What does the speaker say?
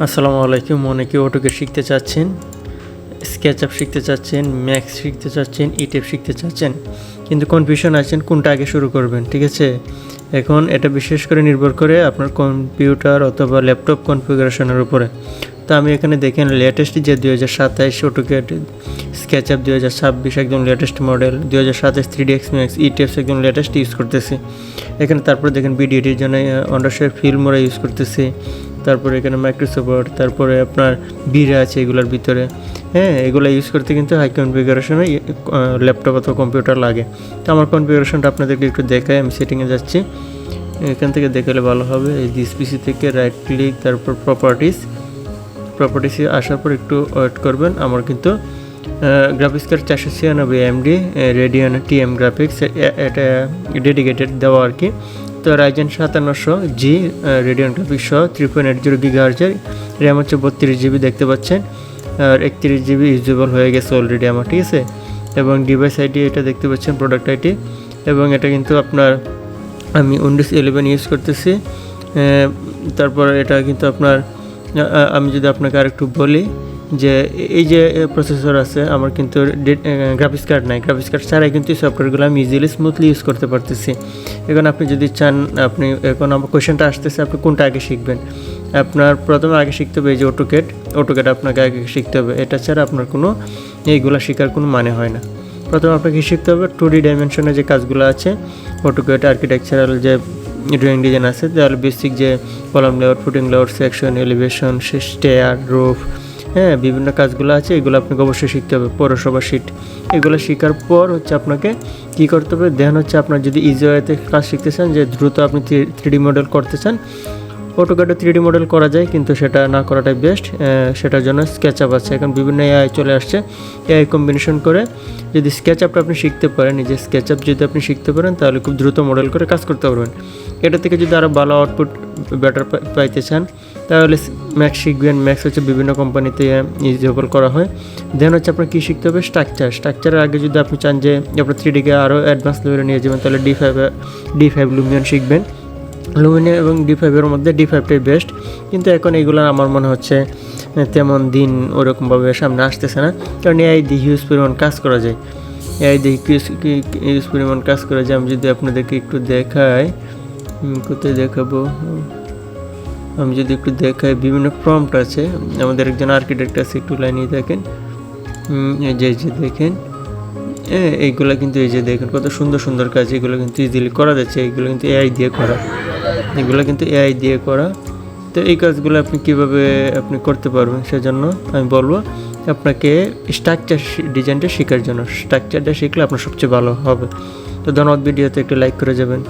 আসসালামু আলাইকুম। অনেকে অটোকে শিখতে চাচ্ছেন, স্কেচআপ শিখতে চাচ্ছেন, ম্যাক্স শিখতে চাচ্ছেন, ইটেপ শিখতে চাচ্ছেন, কিন্তু কনফিউশন আছেন কোনটা আগে শুরু করবেন। ঠিক আছে, এখন এটা বিশেষ করে নির্ভর করে আপনার কম্পিউটার অথবা ল্যাপটপ কনফিগারেশনের উপরে। তো আমি এখানে দেখেন লেটেস্ট যে 2027 অটোক্যাড, স্কেচআপ 2026 একদম লেটেস্ট মডেল, 2027 3ds ম্যাক্স, ইটেপস একদম লেটেস্ট ইউজ করতেছি এখানে। তারপরে দেখেন ভিডিওটির জন্য অন্ডারশেয়ার ফিল্মরা ইউজ করতেছি। তারপরে এখানে মাইক্রোসফট, তারপরে আপনার বিরা আছে এগুলোর ভিতরে। হ্যাঁ, এগুলো ইউজ করতে কিন্তু হাই কনফিগারেশনে ল্যাপটপ অথবা কম্পিউটার লাগে। তো আমার কনফিগারেশনটা আপনাদেরকে একটু দেখাই। আমি সেটিংয়ে যাচ্ছি, এখান থেকে দেখালে ভালো হবে। এই দিস পিসি থেকে রাইট ক্লিক, তারপর প্রপার্টিসে আসার পর একটু ওয়েট করবেন। আমার কিন্তু graphics card 496 AMD Radeon TM graphics, এটা ডেডিকেটেড দেওয়া আর কি। তো রাইজেন 5700G রেডিয়ন গ্রাফিক্স সহ 3.80 GHz, র্যাম হচ্ছে 32GB দেখতে পাচ্ছেন, আর 31GB ইউজেবল হয়ে গেছে অলরেডি আমার। ঠিক আছে, এবং ডিভাইস আইডি এটা দেখতে পাচ্ছেন, প্রোডাক্ট আইডি, এবং এটা কিন্তু আপনার আমি উইন্ডোজ 11 ইউজ করতেছি। তারপর এটা কিন্তু আপনার আমি যদি আপনাকে আরেকটু বলি যে এই যে প্রসেসর আছে আমার, কিন্তু গ্রাফিক্স কার্ড নাই। গ্রাফিক্স কার্ড ছাড়াই কিন্তু এই সফটওয়্যারগুলো আমি ইজিলি স্মুথলি ইউজ করতে পারতেছি। এখন আপনি যদি চান, আপনি এখন আমার কোয়েশ্চেনটা আসতেছে আপনি কোনটা আগে শিখবেন। আপনার প্রথমে আগে শিখতে হবে এই যে অটোক্যাড আপনাকে আগে শিখতে হবে। এটা ছাড়া আপনার কোনো এইগুলো শেখার কোনো মানে হয় না। প্রথমে আপনাকে শিখতে হবে 2D ডাইমেনশনে যে কাজগুলো আছে, অটোক্যাড আর্কিটেকচারাল যে ড্রয়িং ডিজাইন আছে, তাহলে বেসিক যে column layout, footing layout, section, elevation, stair, roof, হ্যাঁ বিভিন্ন কাজগুলো আছে, এগুলো আপনাকে অবশ্যই শিখতে হবে। পৌরসভা শিট, এগুলো শেখার পর হচ্ছে আপনাকে কী করতে হবে, দেন হচ্ছে আপনার যদি ইজি ওয়েতে কাজ শিখতে চান, যে দ্রুত আপনি 3D মডেল করতে চান, অটোক্যাডে 3D মডেল করা যায়, কিন্তু সেটা না করাটাই বেস্ট। সেটার জন্য স্কেচআপ আছে, এখন বিভিন্ন এআই চলে আসছে। এআই কম্বিনেশন করে যদি স্কেচআপটা আপনি শিখতে পারেন, এই যে স্কেচআপ যদি আপনি শিখতে পারেন, তাহলে খুব দ্রুত মডেল করে কাজ করতে পারবেন। এটা থেকে যদি আরও ভালো আউটপুট বেটার পাইতে চান, তাহলে ম্যাক্স শিখবেন। ম্যাক্স হচ্ছে বিভিন্ন কোম্পানিতে ইউজেবল করা হয়। দেন হচ্ছে আপনার কী শিখতে হবে, স্ট্রাকচারের আগে যদি আপনি চান যে আপনার 3Dকে আরও অ্যাডভান্স লেভেলে নিয়ে যাবেন, তাহলে D5 লুমিয়ন শিখবেন। লুমিনিয়াম এবং D5-এর মধ্যে D5টাই বেস্ট, কিন্তু এখন এইগুলো আমার মনে হচ্ছে তেমন দিন ওরকমভাবে সামনে আসতেছে না, কারণ এআই দিয়ে হিউজ পরিমাণ কাজ করা যায়। এআই দিয়ে হিউজ পরিমাণ কাজ করা যায়। আমি যদি আপনাদেরকে একটু দেখাই, কোথায় দেখাবো, আমি যদি একটু দেখাই, বিভিন্ন প্রম্পট আছে। আমাদের একজন আর্কিটেক্ট আছে, একটু লাইনে দেখেন, এই যে দেখেন, এইগুলো কিন্তু এই যে দেখেন কত সুন্দর সুন্দর কাজ, এগুলো কিন্তু ইজিলি করা যাচ্ছে। এগুলো কিন্তু এআই দিয়ে করা, তো এই কাজগুলো আপনি কীভাবে আপনি করতে পারবেন, সেজন্য আমি বলবো আপনাকে স্ট্রাকচার ডিজাইনটা শেখার জন্য। স্ট্রাকচারটা শিখলে আপনার সবচেয়ে ভালো হবে। তো ধন্যবাদ। ভিডিওতে একটু লাইক করে যাবেন।